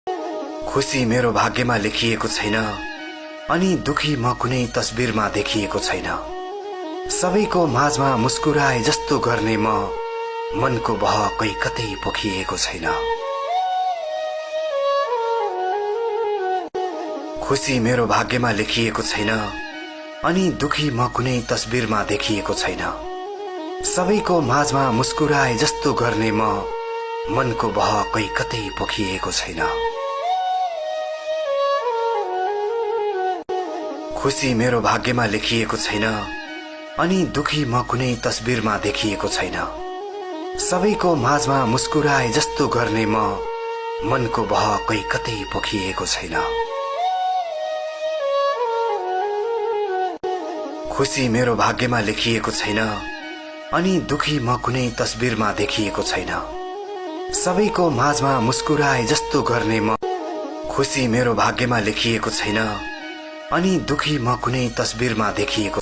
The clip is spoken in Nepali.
खुशी मेरो भाग्यमा लेखिएको छैन, अनि दुखी म कुनै तस्बिरमा देखिएको छैन। सबैको माझमा मुस्कुराए जस्तो गर्ने म, मनको बह कोही कतै पोखिएको छैन। खुशी मेरो भाग्यमा लेखिएको छैन, अनि दुखी म कुनै तस्बिरमा देखिएको छैन। सबैको माझमा मुस्कुराए जस्तो गर्ने म, मनको बह कोही कतै पोखिएको छैन। खुशी मेरो भाग्यमा लेखिएको छैन, अनि दुखी म कुनै तस्बिरमा देखिएको छैन। सबैको माझमा मुस्कुराए जस्तो गर्ने म, मनको बह कोही कतै पोखिएको छैन। खुशी मेरो भाग्यमा लेखिएको छैन, अनि दुखी म कुनै तस्बिरमा देखिएको छैन। सबैको माझमा मुस्कुराए जस्तो गर्ने म, खुशी मेरो भाग्यमा लेखिएको छैन, अनि दुखी म कुनै तस्बिरमा देखिएको